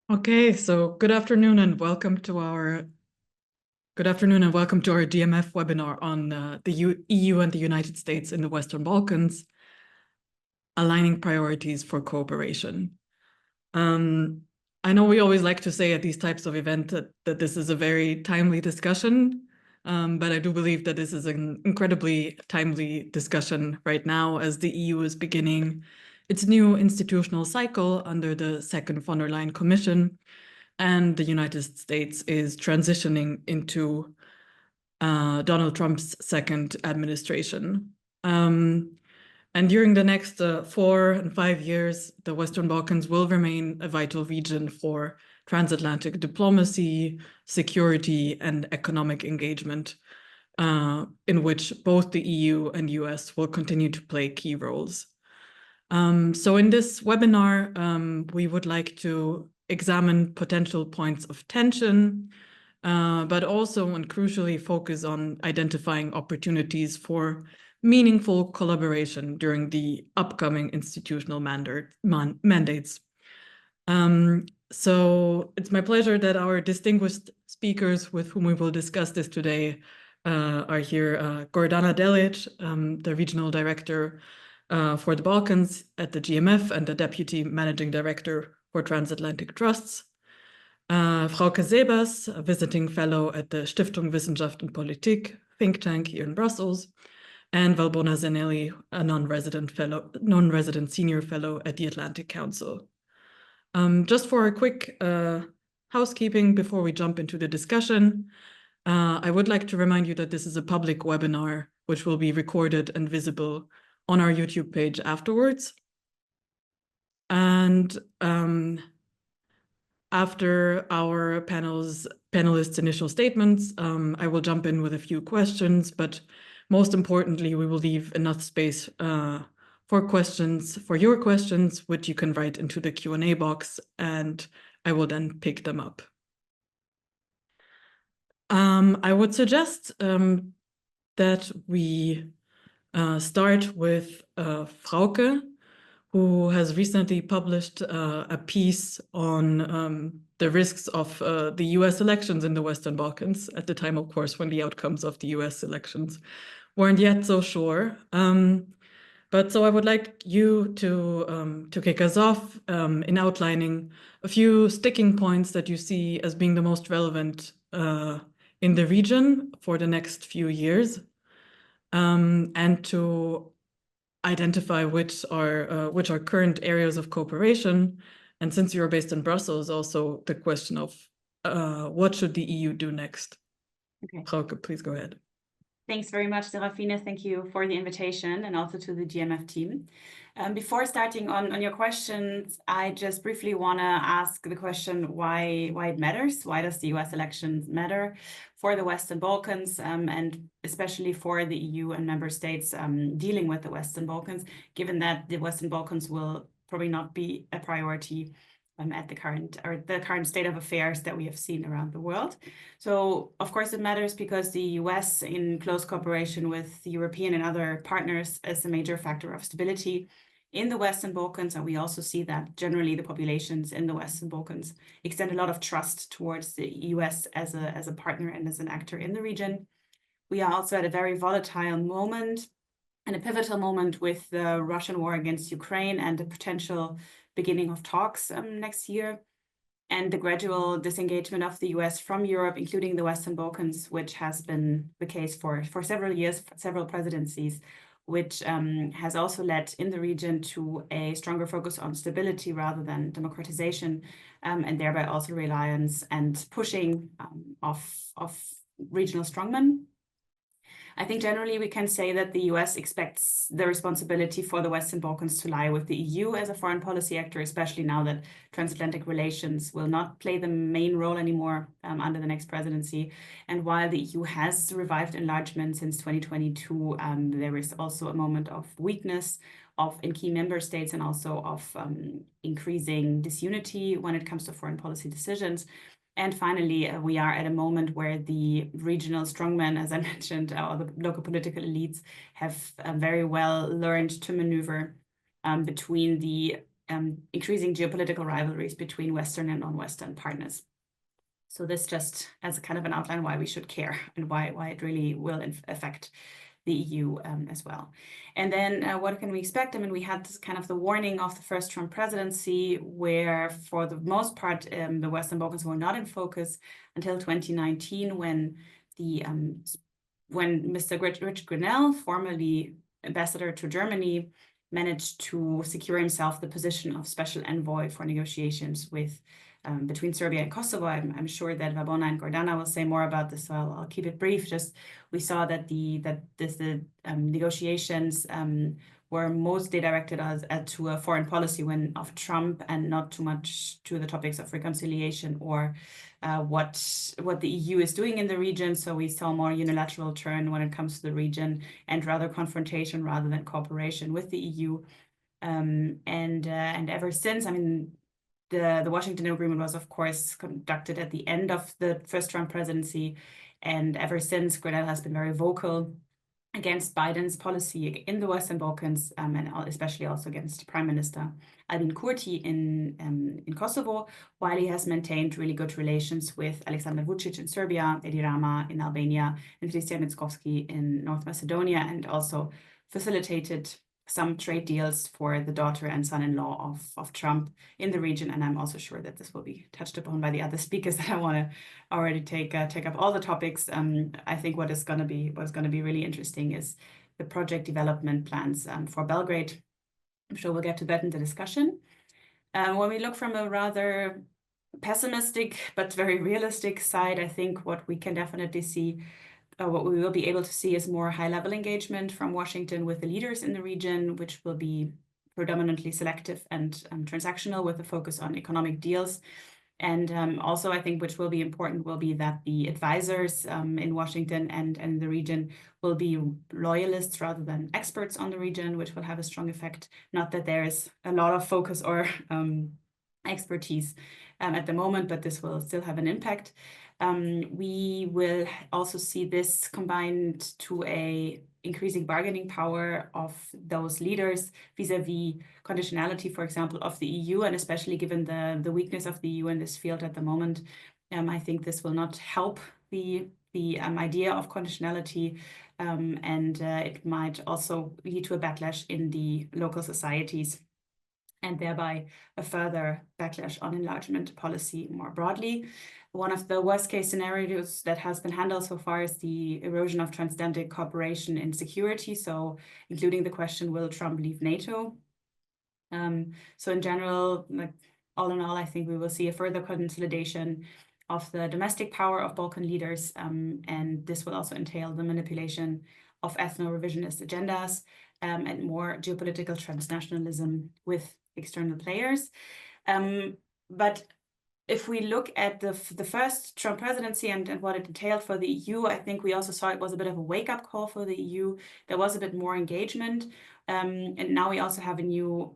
Okay, so good afternoon and welcome to our DMF webinar on the EU and the United States in the Western Balkans, aligning priorities for cooperation. I know we always like to say at these types of events that this is a very timely discussion, but I do believe that this is an incredibly timely discussion right now as the EU is beginning its new institutional cycle under the second von der Leyen Commission, and the United States is transitioning into Donald Trump's second administration. And during the next 4 and 5 years, the Western Balkans will remain a vital region for transatlantic diplomacy, security, and economic engagement, in which both the EU and US will continue to play key roles. So in this webinar, we would like to examine potential points of tension, but also and crucially focus on identifying opportunities for meaningful collaboration during the upcoming institutional mandates. So it's my pleasure that our distinguished speakers with whom we will discuss this today are here. Gordana Delic, the Regional Director for the Balkans at the GMF and the Deputy Managing Director for Transatlantic Trusts. Frauke Sebers, a Visiting Fellow at the Stiftung Wissenschaft und Politik think tank here in Brussels, and Valbona Zanelli, a non-resident senior fellow at the Atlantic Council. Just for a quick housekeeping before we jump into the discussion, I would like to remind you that this is a public webinar which will be recorded and visible on our YouTube page afterwards. And after our panelists' initial statements, I will jump in with a few questions, but most importantly, we will leave enough space for your questions, which you can write into the Q&A box, and I will then pick them up. I would suggest that we start with Frauke, who has recently published a piece on the risks of the US elections in the Western Balkans at the time, of course, when the outcomes of the US elections weren't yet so sure. But so I would like you to kick us off in outlining a few sticking points that you see as being the most relevant in the region for the next few years, and to identify which are current areas of cooperation. And since you're based in Brussels, also the question of what should the EU do next? Okay. Frauke, please go ahead. Thanks very much, Serafine. Thank you for the invitation and also to the GMF team. Before starting on your questions, I just briefly want to ask the question why it matters. Why does the US elections matter for the Western Balkans, and especially for the EU and member states dealing with the Western Balkans, given that the Western Balkans will probably not be a priority at the current state of affairs that we have seen around the world. So, of course, it matters because the US, in close cooperation with the European and other partners, is a major factor of stability in the Western Balkans. And we also see that generally the populations in the Western Balkans extend a lot of trust towards the US as a partner and as an actor in the region. We are also at a very volatile moment and a pivotal moment with the Russian war against Ukraine and the potential beginning of talks next year, and the gradual disengagement of the US from Europe, including the Western Balkans, which has been the case for several years, several presidencies, which has also led in the region to a stronger focus on stability rather than democratization, and thereby also reliance and pushing of regional strongmen. I think generally we can say that the US expects the responsibility for the Western Balkans to lie with the EU as a foreign policy actor, especially now that transatlantic relations will not play the main role anymore under the next presidency. And while the EU has revived enlargement since 2022, there is also a moment of weakness in key member states and also of increasing disunity when it comes to foreign policy decisions. And finally, we are at a moment where the regional strongmen, as I mentioned, or the local political elites have very well learned to maneuver between the increasing geopolitical rivalries between Western and non-Western partners. So this just as a kind of an outline why we should care and why it really will affect the EU as well. And then what can we expect? I mean, we had this kind of the warning of the first Trump presidency, where for the most part, the Western Balkans were not in focus until 2019, when Mr. Richard Grenell, formerly ambassador to Germany, managed to secure himself the position of special envoy for negotiations with between Serbia and Kosovo. I'm sure that Vabona and Gordana will say more about this, so I'll keep it brief. Just we saw that the negotiations were mostly directed to a foreign policy of Trump, and not too much to the topics of reconciliation or what the EU is doing in the region. So we saw more unilateral turn when it comes to the region, and rather confrontation rather than cooperation with the EU. And ever since, I mean, the Washington Agreement was, of course, conducted at the end of the first Trump presidency. And ever since, Grenell has been very vocal against Biden's policy in the Western Balkans, and especially also against Prime Minister Albin Kurti in Kosovo, while he has maintained really good relations with Aleksandar Vučić in Serbia, Edi Rama in Albania, and Christian Mickoski in North Macedonia, and also facilitated some trade deals for the daughter and son-in-law of Trump in the region. And I'm also sure that this will be touched upon by the other speakers. I want to already take up all the topics. I think what's going to be really interesting is the project development plans for Belgrade. I'm sure we'll get to that in the discussion. When we look from a rather pessimistic but very realistic side, I think what we can definitely see, what we will be able to see, is more high-level engagement from Washington with the leaders in the region, which will be predominantly selective and transactional, with a focus on economic deals. And also, I think, which will be important, will be that the advisors in Washington and in the region will be loyalists rather than experts on the region, which will have a strong effect. Not that there is a lot of focus or expertise at the moment, but this will still have an impact. We will also see this combined to a increasing bargaining power of those leaders vis-a-vis conditionality, for example, of the EU, and especially given the weakness of the EU in this field at the moment. I think this will not help the idea of conditionality, and it might also lead to a backlash in the local societies, and thereby a further backlash on enlargement policy more broadly. One of the worst case scenarios that has been handled so far is the erosion of transatlantic cooperation in security. So including the question, will Trump leave NATO? So in general, like all in all, I think we will see a further consolidation of the domestic power of Balkan leaders. And this will also entail the manipulation of ethno-revisionist agendas and more geopolitical transnationalism with external players. But if we look at the first Trump presidency and what it entailed for the EU, I think we also saw it was a bit of a wake-up call for the EU. There was a bit more engagement. And now we also have a new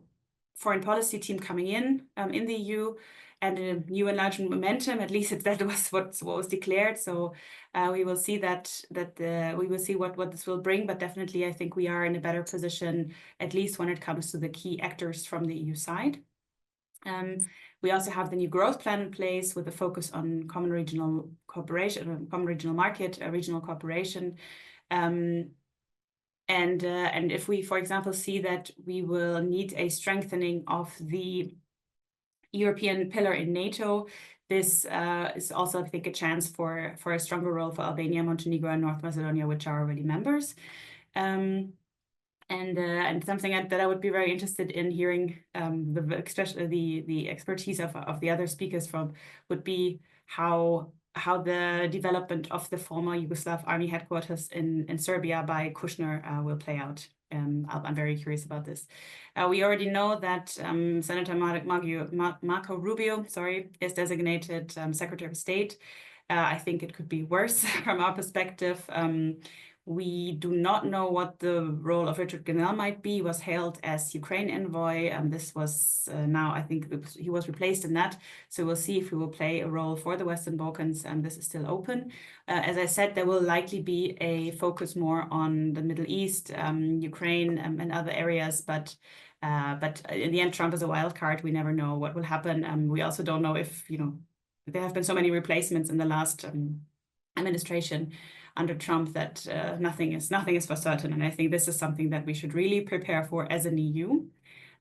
foreign policy team coming in the EU, and a new enlargement momentum. At least that was what was declared. So we will see we will see what this will bring. But definitely, I think we are in a better position, at least when it comes to the key actors from the EU side. We also have the new growth plan in place with a focus on common regional cooperation, common regional market, regional cooperation. And if we, for example, see that we will need a strengthening of the European pillar in NATO, this is also, I think, a chance for a stronger role for Albania, Montenegro, and North Macedonia, which are already members. And something that I would be very interested in hearing, especially the expertise of the other speakers from, would be how the development of the former Yugoslav army headquarters in Serbia by Kushner will play out. I'm very curious about this. We already know that Senator Marco Rubio, is designated Secretary of State. I think it could be worse from our perspective. We do not know what the role of Richard Grenell might be. He was hailed as Ukraine envoy, and this was now, I think he was replaced in that. So we'll see if he will play a role for the Western Balkans, and this is still open. As I said, there will likely be a focus more on the Middle East, Ukraine, and other areas, but But in the end, Trump is a wild card. We never know what will happen. We also don't know if, there have been so many replacements in the last administration under Trump that nothing is for certain. And I think this is something that we should really prepare for as an EU.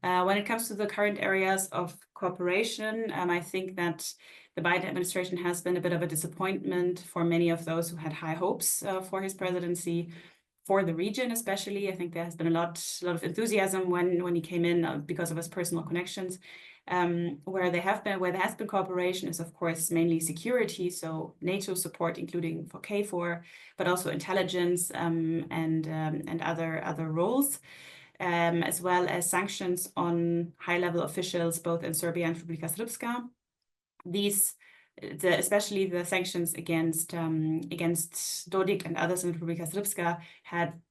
When it comes to the current areas of cooperation, I think that the Biden administration has been a bit of a disappointment for many of those who had high hopes for his presidency, for the region especially. I think there has been a lot of enthusiasm when he came in because of his personal connections. Where there has been cooperation is, of course, mainly security, so NATO support, including for KFOR, but also intelligence and other roles. As well as sanctions on high-level officials, both in Serbia and Republika Srpska. Especially the sanctions against Dodik and others in Republika Srpska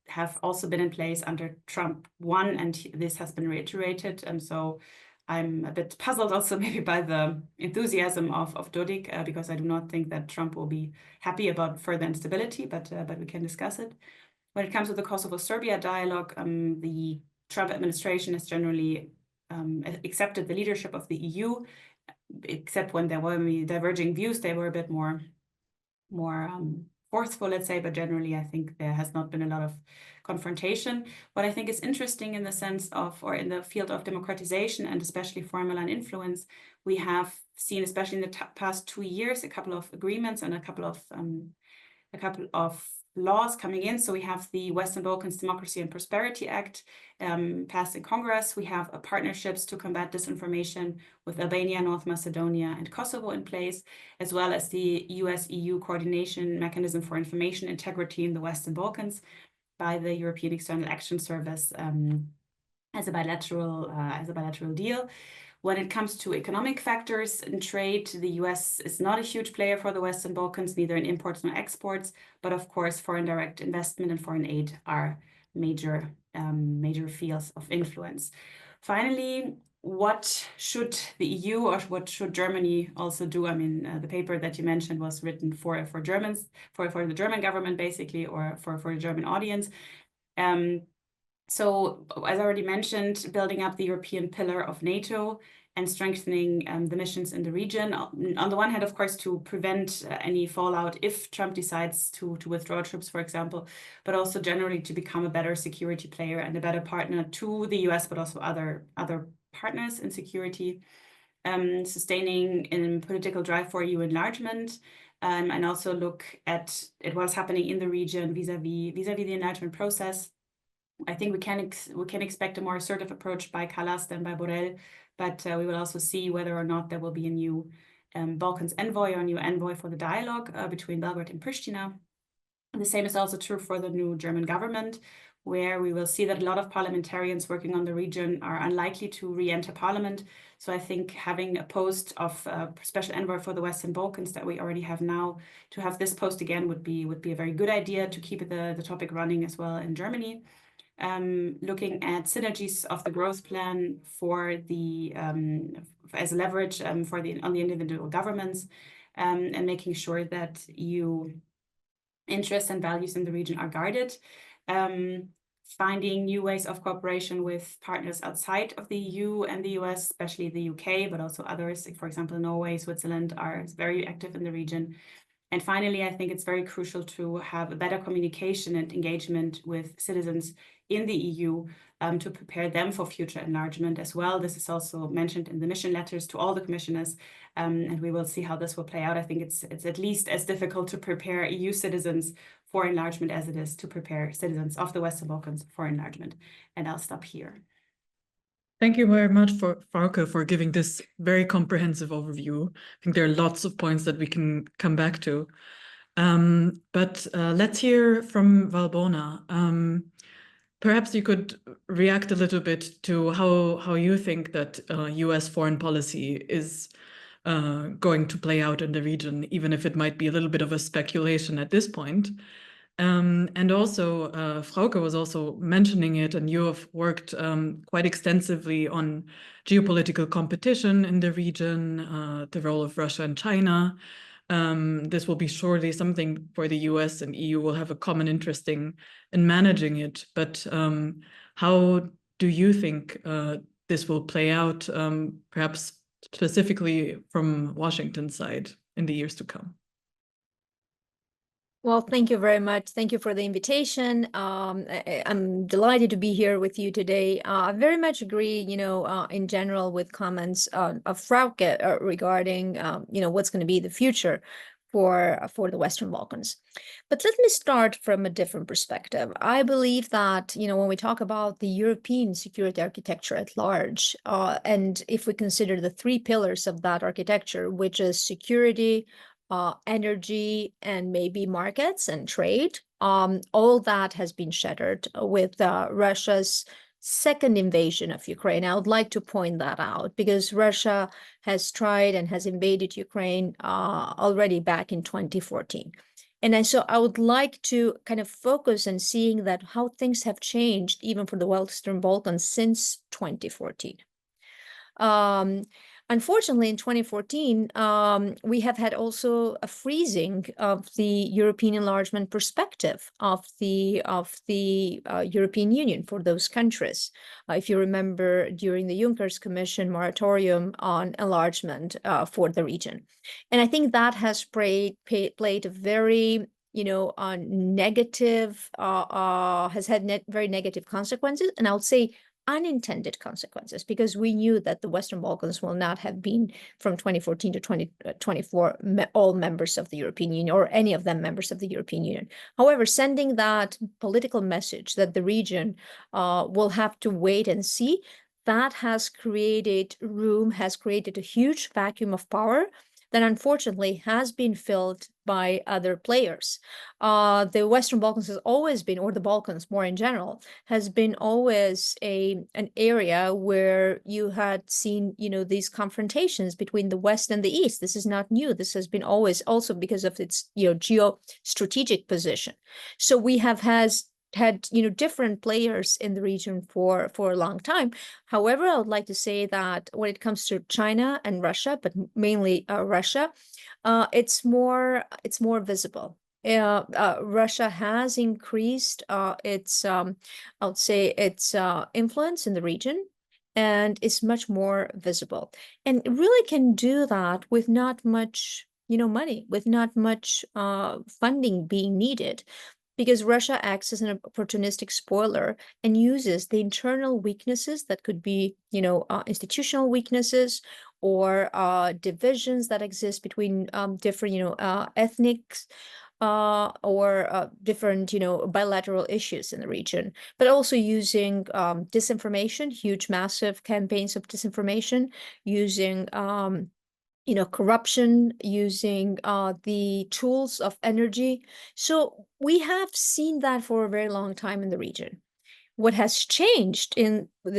have also been in place under Trump 1, and this has been reiterated. And so I'm a bit puzzled also maybe by the enthusiasm of Dodik, because I do not think that Trump will be happy about further instability, but we can discuss it. When it comes to the Kosovo-Serbia dialogue, the Trump administration has generally accepted the leadership of the EU, except when there were diverging views, they were a bit more forceful, let's say, but generally I think there has not been a lot of confrontation. What I think is interesting in the sense of, or in the field of democratization and especially foreign malign influence, we have seen, especially in the past 2 years, a couple of agreements and a couple of laws coming in. So we have the Western Balkans Democracy and Prosperity Act passed in Congress. We have partnerships to combat disinformation with Albania, North Macedonia, and Kosovo in place, as well as the US-EU coordination mechanism for information integrity in the Western Balkans by the European External Action Service as a bilateral deal. When it comes to economic factors and trade, the US is not a huge player for the Western Balkans, neither in imports nor exports, but of course, foreign direct investment and foreign aid are major fields of influence. Finally, what should the EU or what should Germany also do? I mean, the paper that you mentioned was written for Germans, for the German government, basically, or for a German audience. So, as I already mentioned, building up the European pillar of NATO and strengthening the missions in the region. On the one hand, of course, to prevent any fallout if Trump decides to withdraw troops, for example, but also generally to become a better security player and a better partner to the US, but also other partners in security. Sustaining a political drive for EU enlargement. And also look at what's happening in the region vis-a-vis the enlargement process. I think we can expect a more assertive approach by Kallas than by Borrell, but we will also see whether or not there will be a new Balkans envoy or a new envoy for the dialogue between Belgrade and Pristina. The same is also true for the new German government, where we will see that a lot of parliamentarians working on the region are unlikely to re-enter parliament. So I think having a post of special envoy for the Western Balkans that we already have now, to have this post again would be a very good idea to keep the topic running as well in Germany. Looking at synergies of the growth plan for the as leverage on the individual governments, and making sure that EU interests and values in the region are guarded. Finding new ways of cooperation with partners outside of the EU and the US, especially the UK, but also others, like for example, Norway, Switzerland are very active in the region. And finally, I think it's very crucial to have a better communication and engagement with citizens in the EU to prepare them for future enlargement as well. This is also mentioned in the mission letters to all the commissioners, and we will see how this will play out. I think it's at least as difficult to prepare EU citizens for enlargement as it is to prepare citizens of the Western Balkans for enlargement. And I'll stop here. Thank you very much, Frauke, for giving this very comprehensive overview. I think there are lots of points that we can come back to. But let's hear from Valbona. Perhaps you could react a little bit to how you think that US foreign policy is going to play out in the region, even if it might be a little bit of a speculation at this point. And also, Frauke was also mentioning it, and you have worked quite extensively on geopolitical competition in the region, the role of Russia and China. This will be surely something where the US and EU will have a common interest in managing it. But how do you think this will play out, perhaps specifically from Washington's side in the years to come? Well, thank you very much. Thank you for the invitation. I'm delighted to be here with you today. I very much agree, in general with comments of Frauke regarding, what's going to be the future for the Western Balkans. But let me start from a different perspective. I believe that, when we talk about the European security architecture at large, and if we consider the three pillars of that architecture, which is security, energy, and maybe markets and trade, all that has been shattered with Russia's second invasion of Ukraine. I would like to point that out because Russia has tried and has invaded Ukraine already back in 2014. And so I would like to kind of focus on seeing that how things have changed even for the Western Balkans since 2014. Unfortunately, in 2014, we have had also a freezing of the European enlargement perspective of the European Union for those countries. If you remember, during the Juncker's Commission moratorium on enlargement for the region, and I think that has played a very negative, has had very negative consequences, and I would say unintended consequences, because we knew that the Western Balkans will not have been from 2014 to 2024 all members of the European Union, or any of them members of the European Union. However, sending that political message that the region will have to wait and see, that has created a huge vacuum of power that unfortunately has been filled by other players. The Western Balkans has always been, or the Balkans more in general, has been always an area where you had seen, these confrontations between the West and the East. This is not new. This has been always also because of its, geostrategic position. So we have had different players in the region for a long time. However, I would like to say that when it comes to China and Russia, but mainly Russia, it's more visible. Russia has increased its I would say its influence in the region, and is much more visible, and it really can do that with not much money, with not much funding being needed, because Russia acts as an opportunistic spoiler and uses the internal weaknesses that could be, institutional weaknesses or divisions that exist between different, ethnics or different, bilateral issues in the region, but also using disinformation, huge, massive campaigns of disinformation, using corruption, using the tools of energy. So we have seen that for a very long time in the region. What has changed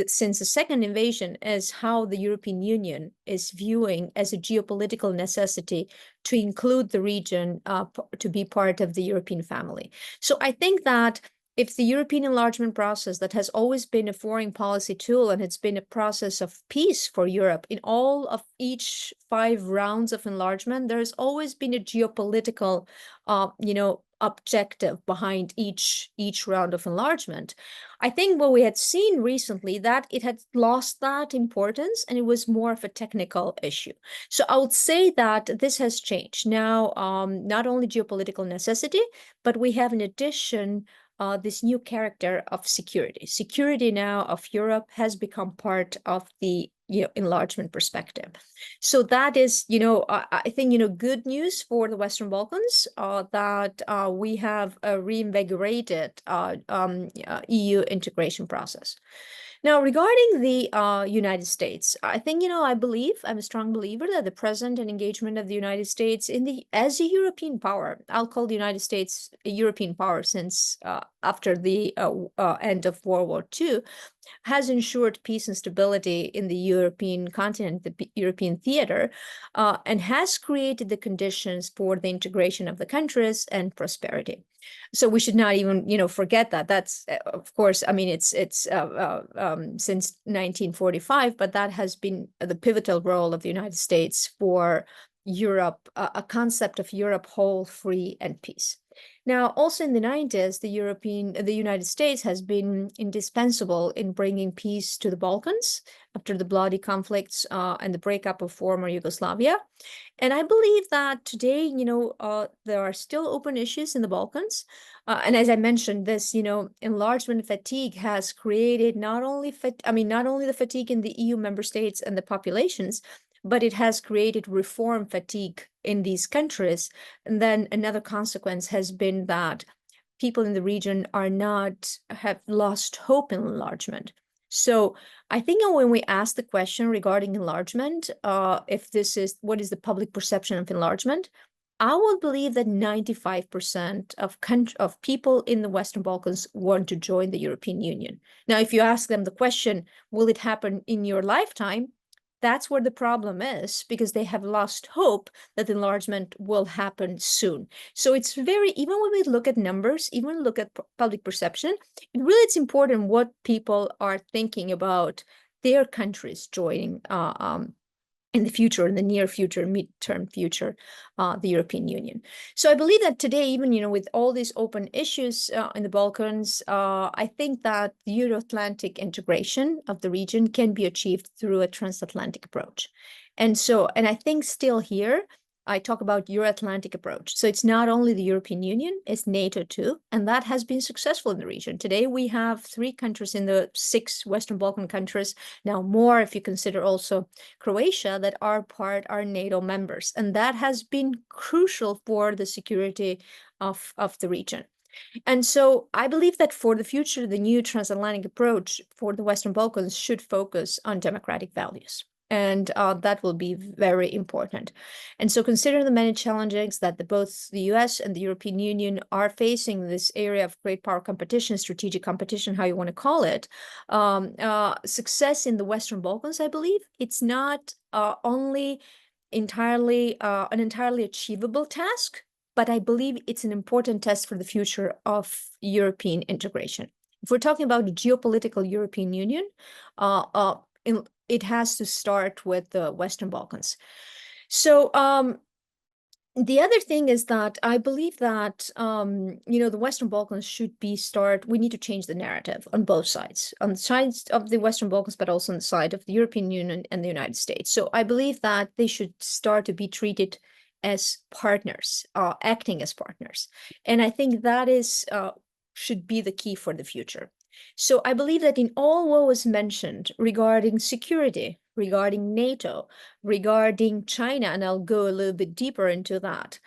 since the second invasion is how the European Union is viewing as a geopolitical necessity to include the region to be part of the European family. So I think that if the European enlargement process that has always been a foreign policy tool, and it's been a process of peace for Europe in all of each 5 rounds of enlargement, there has always been a geopolitical, objective behind each round of enlargement. I think what we had seen recently, that it had lost that importance and it was more of a technical issue. So I would say that this has changed now, not only geopolitical necessity, but we have in addition this new character of security. Security now of Europe has become part of the enlargement perspective. So that is, I think, good news for the Western Balkans, that we have a reinvigorated EU integration process. Now, regarding the United States, I think, I'm a strong believer that the presence and engagement of the United States as a European power, I'll call the United States a European power since after the end of World War II, has ensured peace and stability in the European continent, the European theater, and has created the conditions for the integration of the countries and prosperity. So we should not even, forget that. That's, of course, I mean, it's since 1945, but that has been the pivotal role of the United States for Europe, a concept of Europe whole, free, and peace. Now, also in the 90s, the United States has been indispensable in bringing peace to the Balkans after the bloody conflicts and the breakup of former Yugoslavia. And I believe that today, there are still open issues in the Balkans. And as I mentioned, this, enlargement fatigue has created not only the fatigue in the EU member states and the populations, but it has created reform fatigue in these countries. And then another consequence has been that people in the region have lost hope in enlargement. So I think when we ask the question regarding enlargement, what is the public perception of enlargement? I would believe that 95% of people in the Western Balkans want to join the European Union. Now, if you ask them the question, will it happen in your lifetime? That's where the problem is, because they have lost hope that enlargement will happen soon. So it's even when we look at numbers, even look at public perception, it's important what people are thinking about their countries joining in the future, in the near future, midterm future, the European Union. So I believe that today, even with all these open issues in the Balkans, I think that the Euro-Atlantic integration of the region can be achieved through a transatlantic approach. And I think still here, I talk about Euro-Atlantic approach. So it's not only the European Union, it's NATO too, and that has been successful in the region. Today, we have 3 countries in the 6 Western Balkan countries, now more if you consider also Croatia, that are NATO members. And that has been crucial for the security of the region. And so I believe that for the future, the new transatlantic approach for the Western Balkans should focus on democratic values. And that will be very important. And so considering the many challenges that both the US and the European Union are facing in this area of great power competition, strategic competition, how you want to call it, success in the Western Balkans, I believe, it's not only an entirely achievable task, but I believe it's an important test for the future of European integration. If we're talking about the geopolitical European Union, it has to start with the Western Balkans. So the other thing is that I believe that, the Western Balkans we need to change the narrative on both sides, on the sides of the Western Balkans, but also on the side of the European Union and the United States. So I believe that they should start to be treated as partners, acting as partners. And I think that should be the key for the future. So I believe that in all what was mentioned regarding security, regarding NATO, regarding China, and I'll go a little bit deeper into that,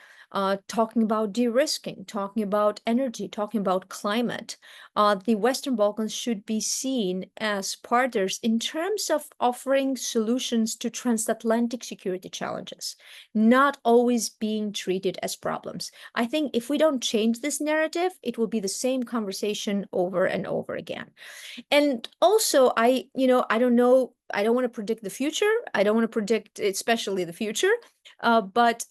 talking about de-risking, talking about energy, talking about climate, the Western Balkans should be seen as partners in terms of offering solutions to transatlantic security challenges, not always being treated as problems. I think if we don't change this narrative, it will be the same conversation over and over again. And also, I don't know, I don't want to predict the future. I don't want to predict especially the future. But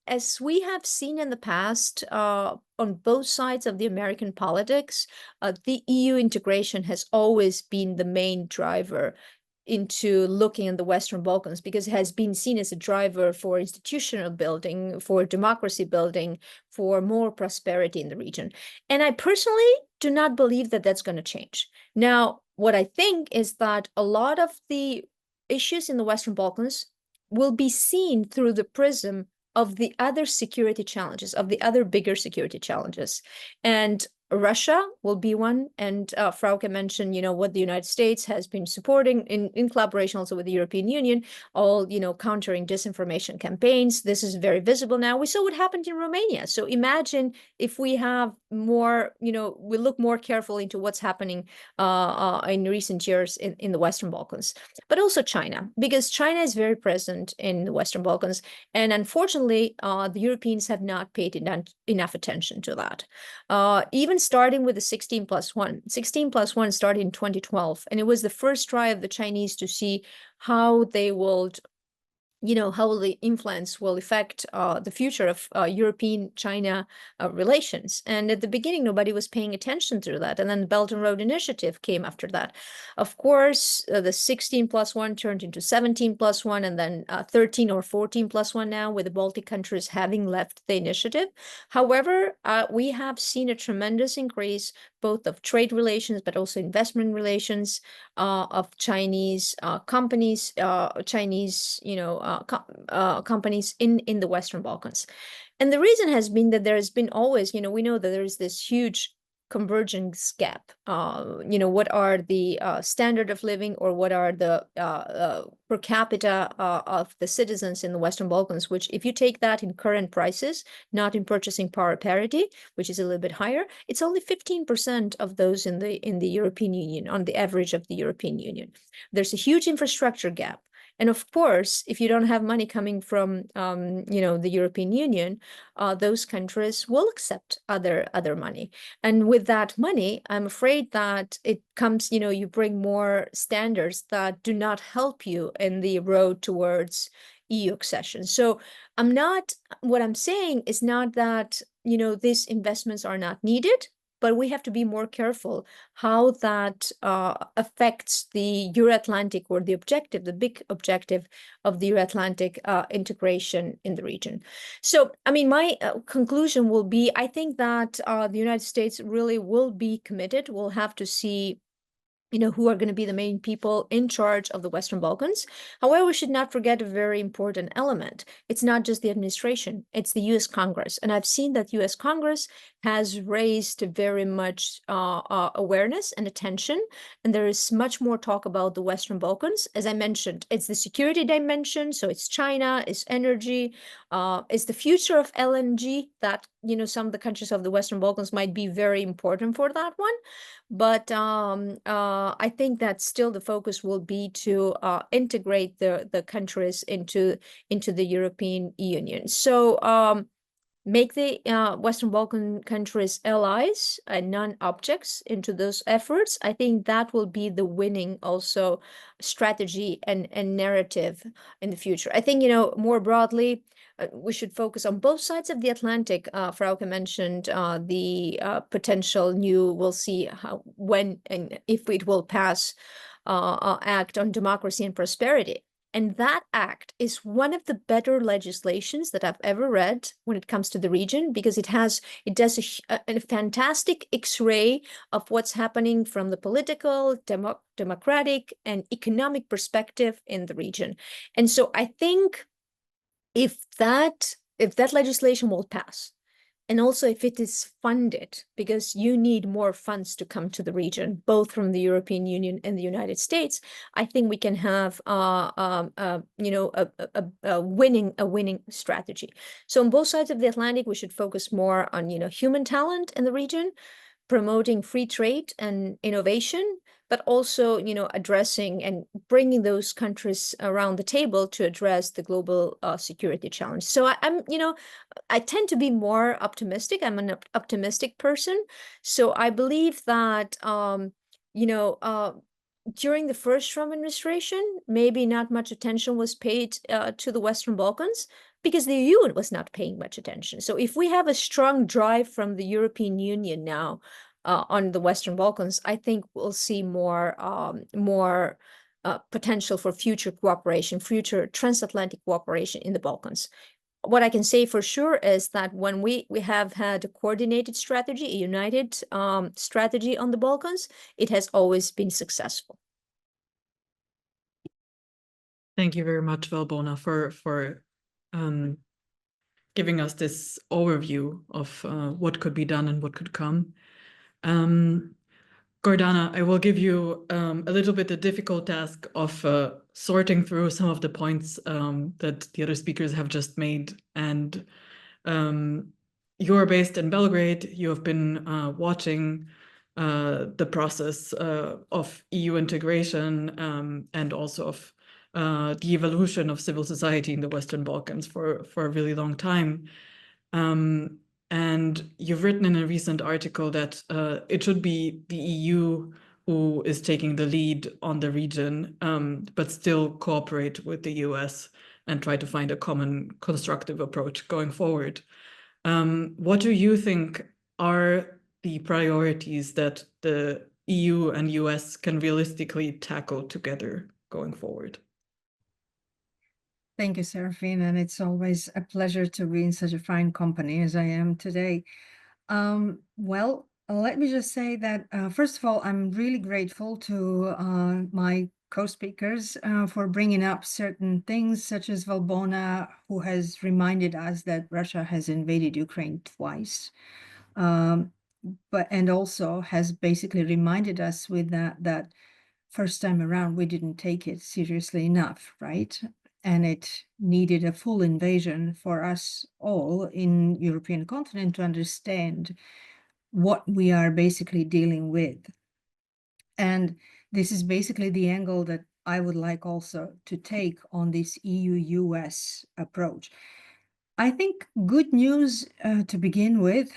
as we have seen in the past, on both sides of the American politics, the EU integration has always been the main driver into looking at the Western Balkans, because it has been seen as a driver for institutional building, for democracy building, for more prosperity in the region. And I personally do not believe that that's going to change. Now, what I think is that a lot of the issues in the Western Balkans will be seen through the prism of the other security challenges, of the other bigger security challenges. And Russia will be one. And Frauke mentioned, what the United States has been supporting in collaboration also with the European Union, all, countering disinformation campaigns. This is very visible now. We saw what happened in Romania. So imagine if we have more, we look more carefully into what's happening in recent years in the Western Balkans, but also China, because China is very present in the Western Balkans. And unfortunately, the Europeans have not paid enough attention to that. Even starting with the 16+1. 16+1 started in 2012, and it was the first try of the Chinese to see how they would how the influence will affect the future of European-China relations. And at the beginning, nobody was paying attention to that. And then the Belt and Road Initiative came after that. Of course, the 16+1 turned into 17+1, and then 13 or 14+1 now, with the Baltic countries having left the initiative. However, we have seen a tremendous increase both of trade relations, but also investment relations of Chinese companies, Chinese, companies in the Western Balkans. And the reason has been that there has been always, we know that there is this huge convergence gap. What are the standard of living, or what are the per capita of the citizens in the Western Balkans, which if you take that in current prices, not in purchasing power parity, which is a little bit higher, it's only 15% of those in the European Union, on the average of the European Union. There's a huge infrastructure gap. And of course, if you don't have money coming from, the European Union, those countries will accept other money. And with that money, I'm afraid that it comes, you bring more standards that do not help you in the road towards EU accession. So what I'm saying is not that, these investments are not needed, but we have to be more careful how that affects the Euro-Atlantic, or the big objective of the Euro-Atlantic integration in the region. So, my conclusion will be, I think that the United States really will be committed. We'll have to see who are going to be the main people in charge of the Western Balkans. However, we should not forget a very important element. It's not just the administration, it's the US Congress. And I've seen that US Congress has raised very much awareness and attention. And there is much more talk about the Western Balkans. As I mentioned, it's the security dimension. So it's China, it's energy, it's the future of LNG that, some of the countries of the Western Balkans might be very important for that one. But I think that still the focus will be to integrate the countries into the European Union. So make the Western Balkan countries allies and non-objects into those efforts. I think that will be the winning also strategy and narrative in the future. I think, more broadly, we should focus on both sides of the Atlantic. Frauke mentioned the potential we'll see when and if it will pass act on democracy and prosperity. And that act is one of the better legislations that I've ever read when it comes to the region, because it does a fantastic X-ray of what's happening from the political, democratic, and economic perspective in the region. And so I think if that legislation will pass, and also if it is funded, because you need more funds to come to the region, both from the European Union and the United States, I think we can have a winning strategy. So on both sides of the Atlantic, we should focus more on human talent in the region, promoting free trade and innovation, but also, addressing and bringing those countries around the table to address the global security challenge. So I tend to be more optimistic. I'm an optimistic person. So I believe that, during the first Trump administration, maybe not much attention was paid to the Western Balkans, because the EU was not paying much attention. So if we have a strong drive from the European Union now on the Western Balkans, I think we'll see more potential for future cooperation, future transatlantic cooperation in the Balkans. What I can say for sure is that when we have had a coordinated strategy, a united strategy on the Balkans, it has always been successful. Thank you very much, Valbona, for giving us this overview of what could be done and what could come. Gordana, I will give you a little bit the difficult task of sorting through some of the points that the other speakers have just made. And you're based in Belgrade. You have been watching the process of EU integration and also of the evolution of civil society in the Western Balkans for a really long time. And you've written in a recent article that it should be the EU who is taking the lead on the region, but still cooperate with the US and try to find a common constructive approach going forward. What do you think are the priorities that the EU and US can realistically tackle together going forward? Thank you, Serafine, and it's always a pleasure to be in such a fine company as I am today. Well, let me just say that, first of all, I'm really grateful to my co-speakers for bringing up certain things, such as Valbona, who has reminded us that Russia has invaded Ukraine twice, and also has basically reminded us with that first time around, we didn't take it seriously enough, right? And it needed a full invasion for us all in European continent to understand what we are basically dealing with. And this is basically the angle that I would like also to take on this EU-US approach. I think good news to begin with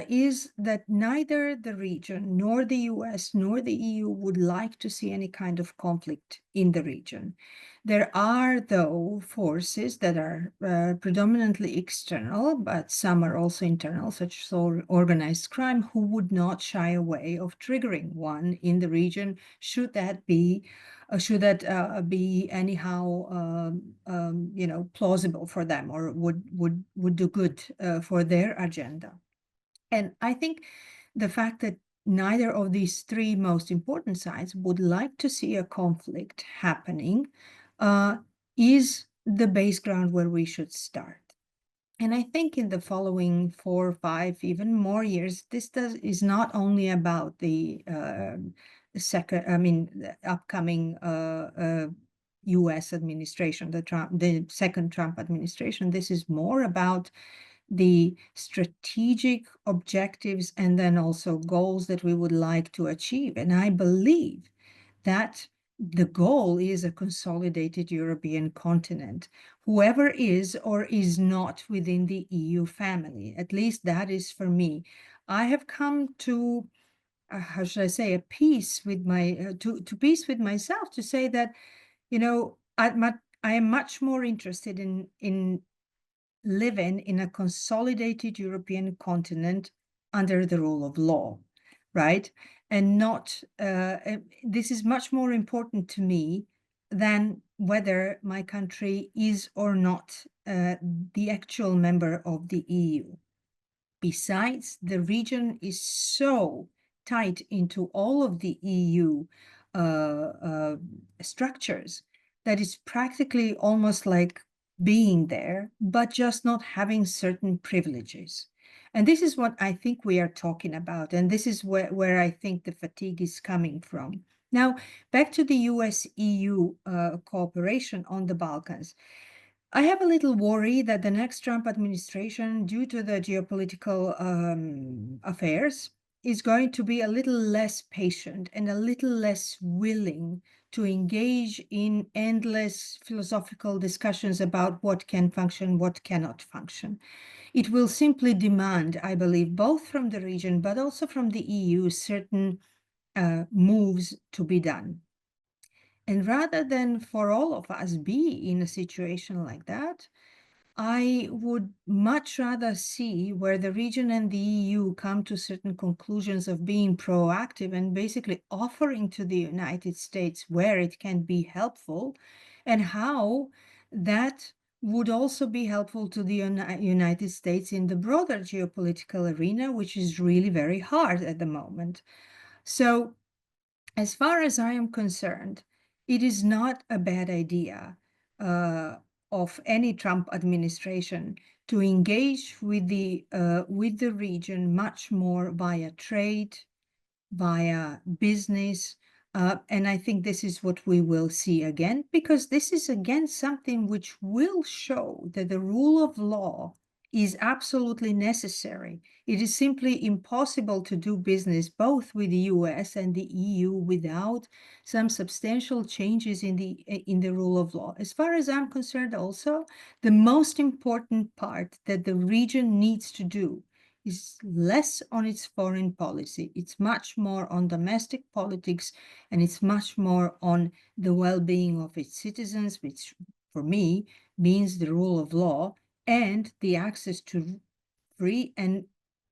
is that neither the region nor the US nor the EU would like to see any kind of conflict in the region. There are, though, forces that are predominantly external, but some are also internal, such as organized crime, who would not shy away of triggering one in the region, should that be anyhow plausible for them, or would do good for their agenda. And I think the fact that neither of these three most important sides would like to see a conflict happening is the base ground where we should start. And I think in the following 4 or 5, even more years, this is not only about the upcoming U.S. administration, the second Trump administration. This is more about the strategic objectives and then also goals that we would like to achieve. And I believe that the goal is a consolidated European continent, whoever is or is not within the EU family. At least that is for me. I have come to, how should I say, a peace with my, to peace with myself, to say that, I am much more interested in living in a consolidated European continent under the rule of law, right? And not, this is much more important to me than whether my country is or not the actual member of the EU. Besides, the region is so tied into all of the EU structures that it's practically almost like being there, but just not having certain privileges. And this is what I think we are talking about. And this is where I think the fatigue is coming from. Now, back to the US-EU cooperation on the Balkans. I have a little worry that the next Trump administration, due to the geopolitical affairs, is going to be a little less patient and a little less willing to engage in endless philosophical discussions about what can function, what cannot function. It will simply demand, I believe, both from the region, but also from the EU, certain moves to be done. And rather than for all of us be in a situation like that, I would much rather see where the region and the EU come to certain conclusions of being proactive and basically offering to the United States where it can be helpful, and how that would also be helpful to the United States in the broader geopolitical arena, which is really very hard at the moment. So, as far as I am concerned, it is not a bad idea of any Trump administration to engage with the region much more via trade, via business, and I think this is what we will see again, because this is again something which will show that the rule of law is absolutely necessary. It is simply impossible to do business both with the US and the EU without some substantial changes in the rule of law. As far as I'm concerned also, the most important part that the region needs to do is less on its foreign policy. It's much more on domestic politics, and it's much more on the well-being of its citizens, which for me means the rule of law and the access to free and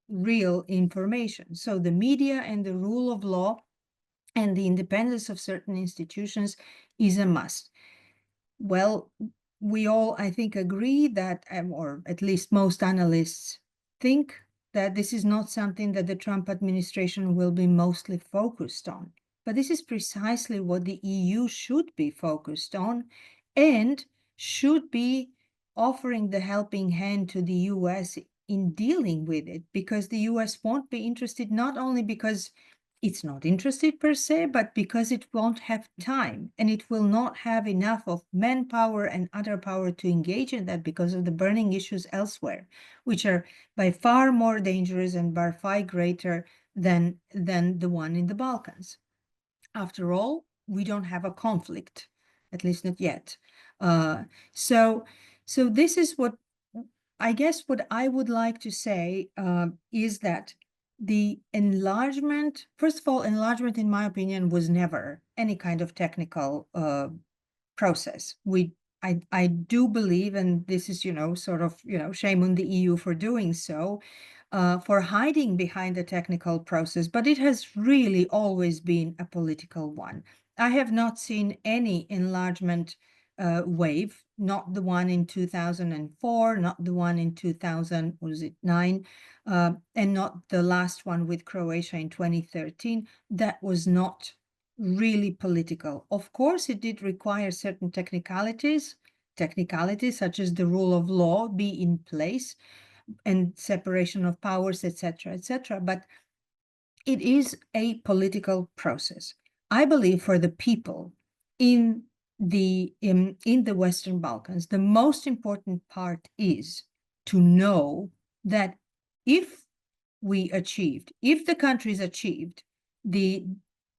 real information. So the media and the rule of law and the independence of certain institutions is a must. Well, we all, I think, agree that, or at least most analysts think that this is not something that the Trump administration will be mostly focused on. But this is precisely what the EU should be focused on and should be offering the helping hand to the US in dealing with it, because the US won't be interested, not only because it's not interested per se, but because it won't have time and it will not have enough of manpower and other power to engage in that because of the burning issues elsewhere, which are by far more dangerous and by far greater than the one in the Balkans. After all, we don't have a conflict, at least not yet. So this is what, I guess what I would like to say is that the enlargement, first of all, enlargement, in my opinion, was never any kind of technical process. I do believe, and this is, sort of, shame on the EU for doing so, for hiding behind the technical process, but it has really always been a political one. I have not seen any enlargement wave, not the one in 2004, not the one in 2009, and not the last one with Croatia in 2013. That was not really political. Of course, it did require certain technicalities such as the rule of law be in place and separation of powers, etc., etc. But it is a political process. I believe for the people in the Western Balkans, the most important part is to know that if the countries achieved the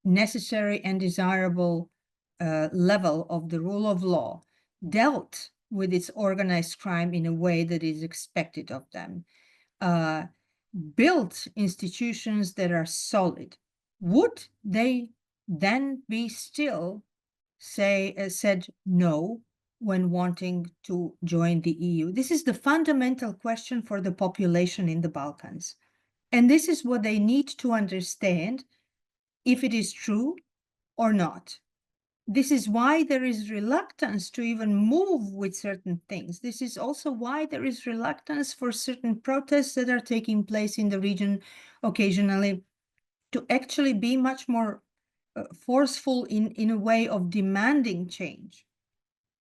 necessary and desirable level of the rule of law, dealt with its organized crime in a way that is expected of them, built institutions that are solid, would they then be still said no when wanting to join the EU? This is the fundamental question for the population in the Balkans. And this is what they need to understand, if it is true or not. This is why there is reluctance to even move with certain things. This is also why there is reluctance for certain protests that are taking place in the region occasionally to actually be much more forceful in a way of demanding change,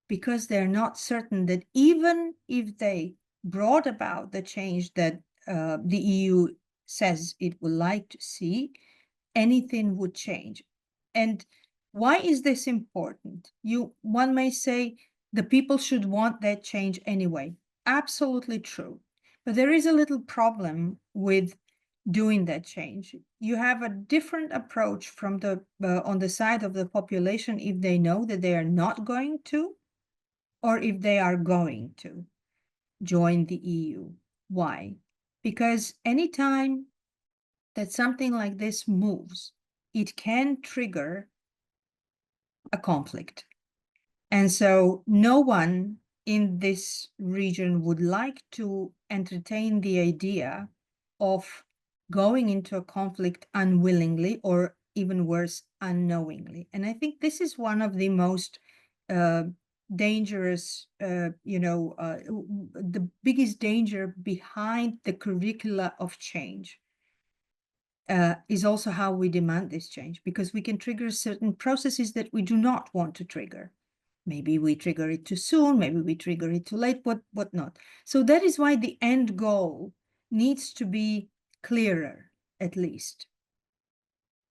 because they're not certain that even if they brought about the change that the EU says it would like to see, anything would change. And why is this important? One may say the people should want that change anyway. Absolutely true. But there is a little problem with doing that change. You have a different approach from on the side of the population if they know that they are not going to, or if they are going to join the EU. Why? Because anytime that something like this moves, it can trigger a conflict. And so no one in this region would like to entertain the idea of going into a conflict unwillingly, or even worse, unknowingly. And I think this is one of the most dangerous, the biggest danger behind the curricula of change. Is also how we demand this change, because we can trigger certain processes that we do not want to trigger. Maybe we trigger it too soon, maybe we trigger it too late, what not. So that is why the end goal needs to be clearer, at least.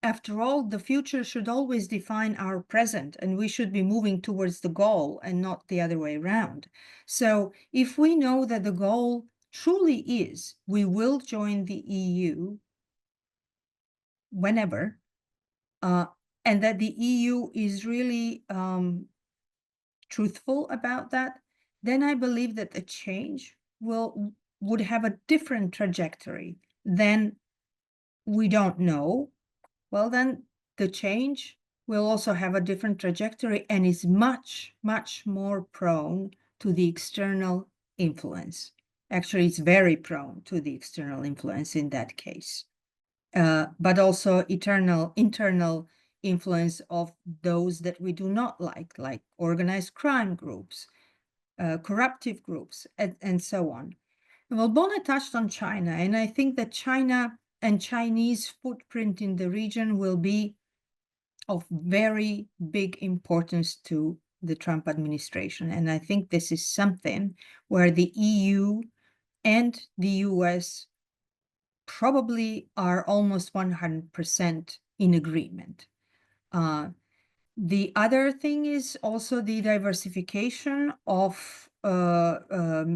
After all, the future should always define our present, and we should be moving towards the goal and not the other way around. So if we know that the goal truly is we will join the EU whenever, and that the EU is really truthful about that, then I believe that the change would have a different trajectory than we don't know. Well, then the change will also have a different trajectory and is much, much more prone to the external influence. Actually, it's very prone to the external influence in that case, but also internal influence of those that we do not like organized crime groups, corruptive groups, and so on. Well, Bona touched on China, and I think that China and Chinese footprint in the region will be of very big importance to the Trump administration. And I think this is something where the EU and the US probably are almost 100% in agreement. The other thing is also the diversification of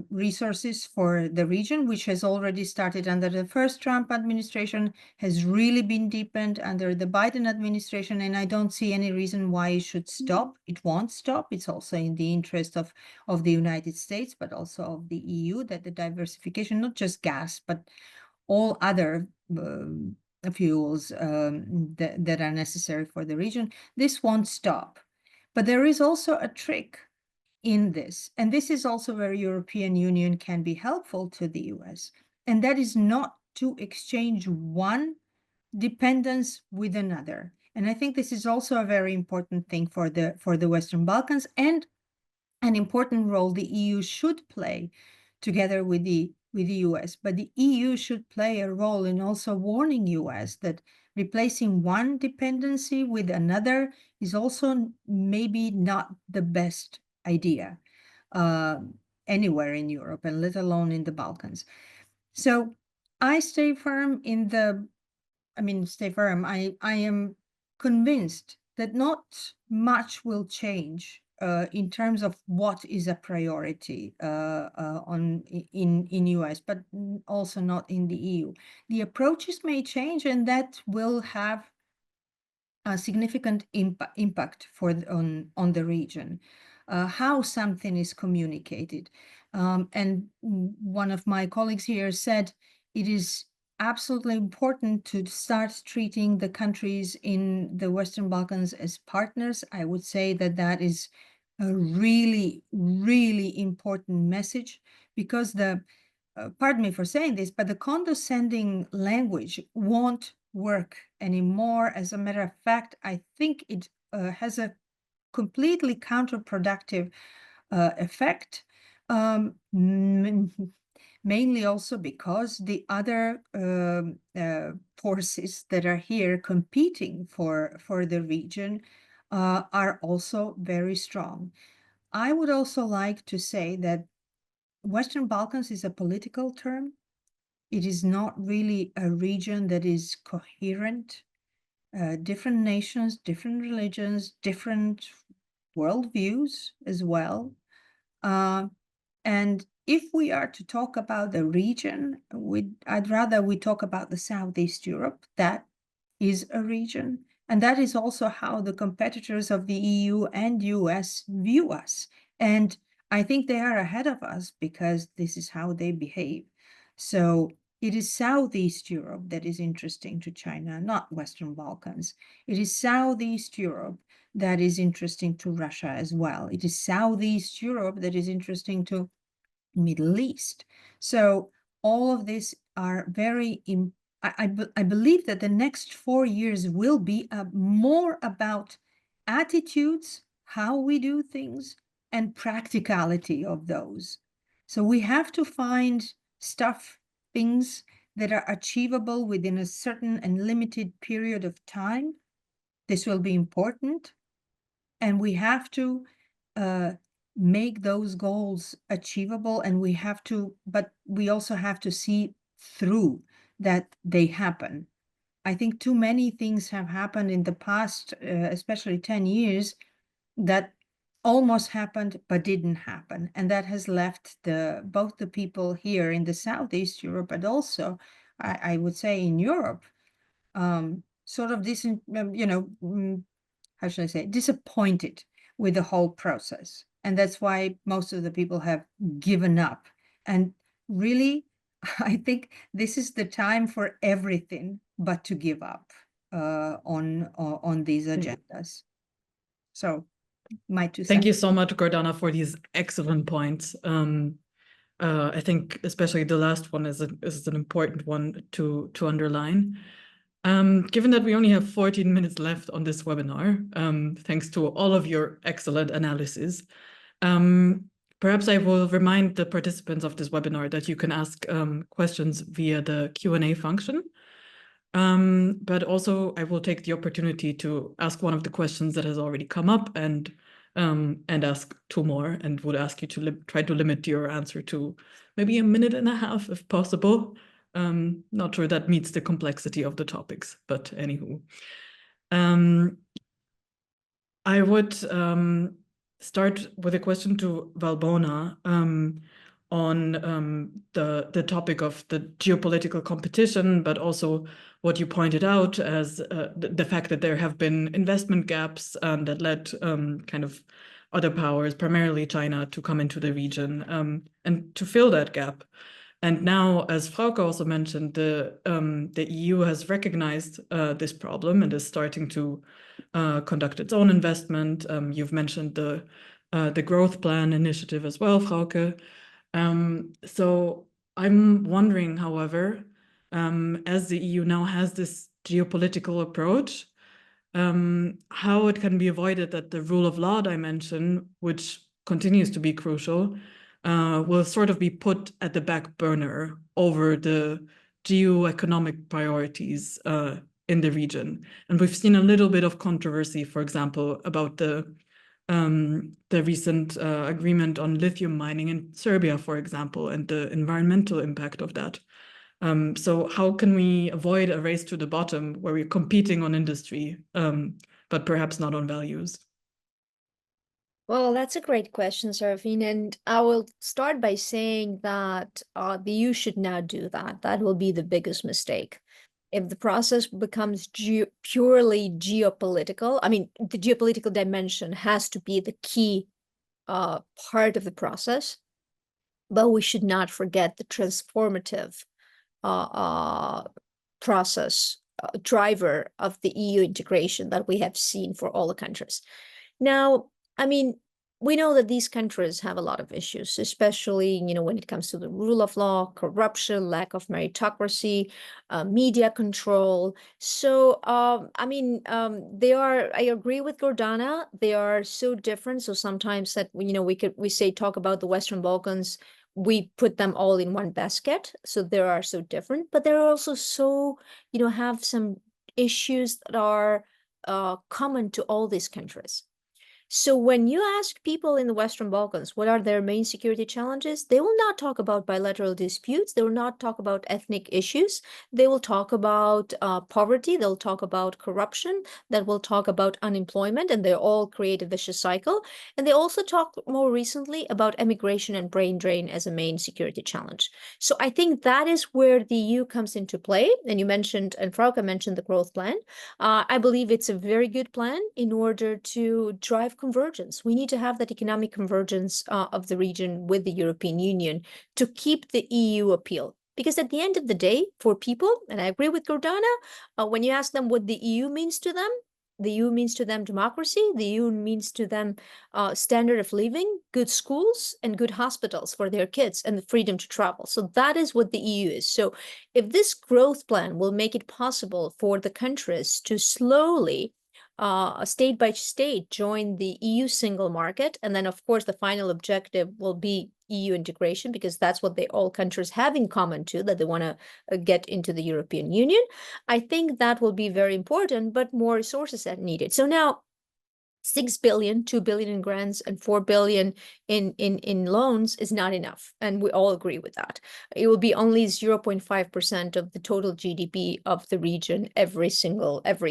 resources for the region, which has already started under the first Trump administration, has really been deepened under the Biden administration, and I don't see any reason why it should stop. It won't stop. It's also in the interest of the United States, but also of the EU, that the diversification, not just gas, but all other fuels that are necessary for the region, this won't stop. But there is also a trick in this, and this is also where European Union can be helpful to the US, and that is not to exchange one dependence with another. And I think this is also a very important thing for the Western Balkans, and an important role the EU should play together with the US. But the EU should play a role in also warning US that replacing one dependency with another is also maybe not the best idea anywhere in Europe, and let alone in the Balkans. So I stay firm in the, I am convinced that not much will change in terms of what is a priority in US, but also not in the EU. The approaches may change, and that will have a significant impact on the region. How something is communicated. And one of my colleagues here said it is absolutely important to start treating the countries in the Western Balkans as partners. I would say that that is a really, really important message, because pardon me for saying this, but the condescending language won't work anymore. As a matter of fact, I think it has a completely counterproductive effect, mainly also because the other forces that are here competing for the region are also very strong. I would also like to say that Western Balkans is a political term. It is not really a region that is coherent. Different nations, different religions, different worldviews as well. And if we are to talk about the region, I'd rather we talk about the Southeast Europe. That is a region. And that is also how the competitors of the EU and US view us. And I think they are ahead of us because this is how they behave. So it is Southeast Europe that is interesting to China, not Western Balkans. It is Southeast Europe that is interesting to Russia as well. It is Southeast Europe that is interesting to Middle East. So all of these are very I believe that the next 4 years will be more about attitudes, how we do things, and practicality of those. So we have to find things that are achievable within a certain and limited period of time. This will be important. And we have to make those goals achievable, and but we also have to see through that they happen. I think too many things have happened in the past, especially 10 years, that almost happened but didn't happen. And that has left both the people here in the Southeast Europe, but also, I would say in Europe, sort of this, how should I say, disappointed with the whole process. And that's why most of the people have given up. And really, I think this is the time for everything but to give up on these agendas. So my 2 Thank you cents. so much, Gordana, for these excellent points. I think especially the last one is an important one to underline. Given that we only have 14 minutes left on this webinar, thanks to all of your excellent analysis, perhaps I will remind the participants of this webinar that you can ask questions via the Q&A function. But also I will take the opportunity to ask one of the questions that has already come up and ask 2 more, and would ask you to try to limit your answer to maybe 1.5 minutes if possible. Not sure that meets the complexity of the topics, but anywho. I would start with a question to Valbona on the topic of the geopolitical competition, but also what you pointed out as the fact that there have been investment gaps that led kind of other powers, primarily China, to come into the region and to fill that gap. And now, as Frauke also mentioned, the EU has recognized this problem and is starting to conduct its own investment. You've mentioned the growth plan initiative as well, Frauke. So I'm wondering, however, as the EU now has this geopolitical approach, how it can be avoided that the rule of law dimension, which continues to be crucial, will sort of be put at the back burner over the geo-economic priorities in the region. And we've seen a little bit of controversy, for example, about the recent agreement on lithium mining in Serbia, for example, and the environmental impact of that. So how can we avoid a race to the bottom where we're competing on industry, but perhaps not on values? Well, that's a great question, Serafine, and I will start by saying that the EU should not do that. That will be the biggest mistake. If the process becomes purely geopolitical, I mean, the geopolitical dimension has to be the key part of the process, but we should not forget the transformative process driver of the EU integration that we have seen for all the countries. Now, I mean, we know that these countries have a lot of issues, especially, when it comes to the rule of law, corruption, lack of meritocracy, media control. So, I mean, I agree with Gordana, they are so different. So sometimes that, talk about the Western Balkans, we put them all in one basket. So they are so different, but they're also so, have some issues that are common to all these countries. So when you ask people in the Western Balkans, what are their main security challenges? They will not talk about bilateral disputes. They will not talk about ethnic issues. They will talk about poverty. They'll talk about corruption. That will talk about unemployment, and they all create a vicious cycle. And they also talk more recently about immigration and brain drain as a main security challenge. So I think that is where the EU comes into play. And you mentioned, and Frauke mentioned the growth plan. I believe it's a very good plan in order to drive convergence. We need to have that economic convergence of the region with the European Union to keep the EU appeal. Because at the end of the day, for people, and I agree with Gordana, when you ask them what the EU means to them, the EU means to them democracy, the EU means to them standard of living, good schools, and good hospitals for their kids, and the freedom to travel. So that is what the EU is. So if this growth plan will make it possible for the countries to slowly state by state join the EU single market, and then of course the final objective will be EU integration, because that's what all countries have in common too, that they want to get into the European Union. I think that will be very important, but more resources are needed. So now 6 billion, 2 billion in grants, and 4 billion in loans is not enough. And we all agree with that. It will be only 0.5% of the total GDP of the region every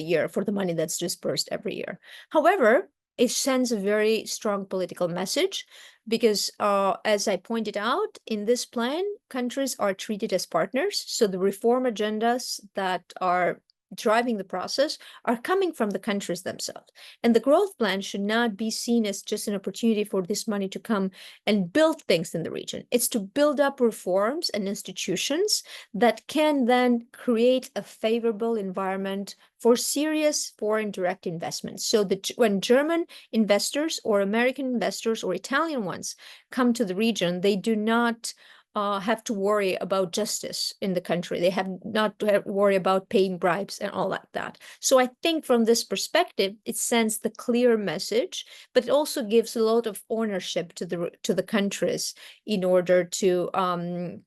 year for the money that's dispersed every year. However, it sends a very strong political message, because as I pointed out, in this plan, countries are treated as partners. So the reform agendas that are driving the process are coming from the countries themselves. And the growth plan should not be seen as just an opportunity for this money to come and build things in the region. It's to build up reforms and institutions that can then create a favorable environment for serious foreign direct investments. So that when German investors or American investors or Italian ones come to the region, they do not have to worry about justice in the country. They have not to worry about paying bribes and all like that. So I think from this perspective, it sends the clear message, but it also gives a lot of ownership to the countries in order to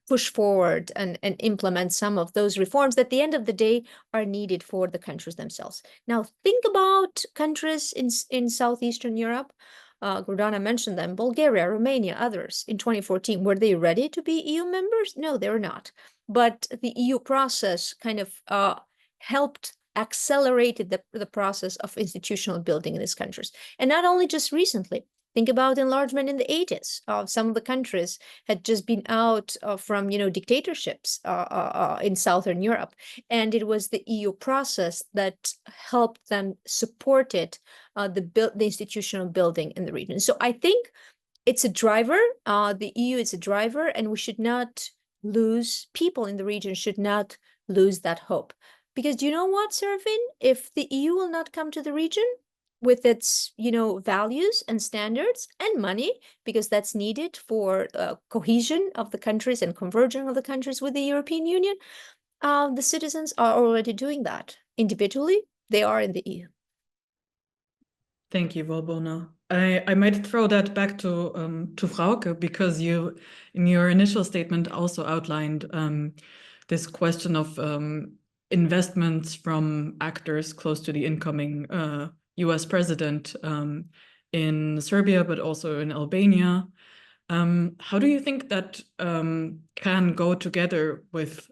push forward and implement some of those reforms that at the end of the day are needed for the countries themselves. Now, think about countries in Southeastern Europe. Gordana mentioned them, Bulgaria, Romania, others in 2014. Were they ready to be EU members? No, they were not. But the EU process kind of helped accelerated the process of institutional building in these countries. And not only just recently. Think about enlargement in the 80s. Some of the countries had just been out from, dictatorships in Southern Europe. And it was the EU process that helped them support it, the institutional building in the region. So I think it's a driver. The EU is a driver, and we should not lose, people in the region should not lose that hope. Because you know what, Serafin? If the EU will not come to the region, with its, values and standards and money, because that's needed for cohesion of the countries and convergence of the countries with the European Union, the citizens are already doing that. Individually, they are in the EU. Thank you, Valbona. I might throw that back to Frauke, because you, in your initial statement, also outlined this question of investments from actors close to the incoming US president in Serbia, but also in Albania. How do you think that can go together with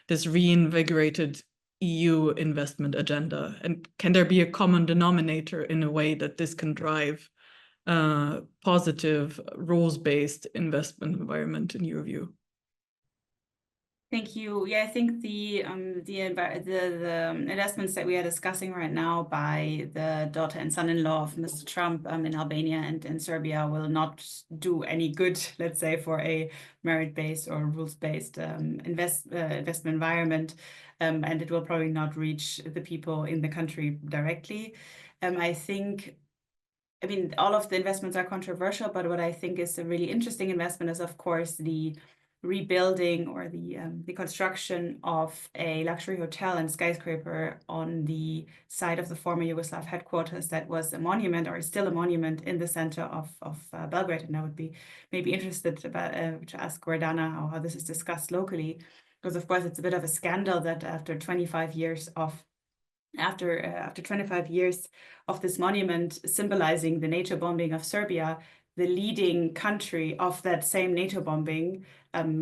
this reinvigorated EU investment agenda? And can there be a common denominator in a way that this can drive positive rules-based investment environment in your view? Thank you. Yeah, I think the investments that we are discussing right now by the daughter and son-in-law of Mr. Trump in Albania and in Serbia will not do any good, let's say, for a merit-based or rules-based investment environment, and it will probably not reach the people in the country directly. I mean, all of the investments are controversial, but what I think is a really interesting investment is, of course, the rebuilding or the construction of a luxury hotel and skyscraper on the site of the former Yugoslav headquarters that was a monument, or is still a monument, in the center of Belgrade. And I would be maybe interested about, to ask Gordana how this is discussed locally, because of course it's a bit of a scandal that after 25 years of this monument symbolizing the NATO bombing of Serbia, the leading country of that same NATO bombing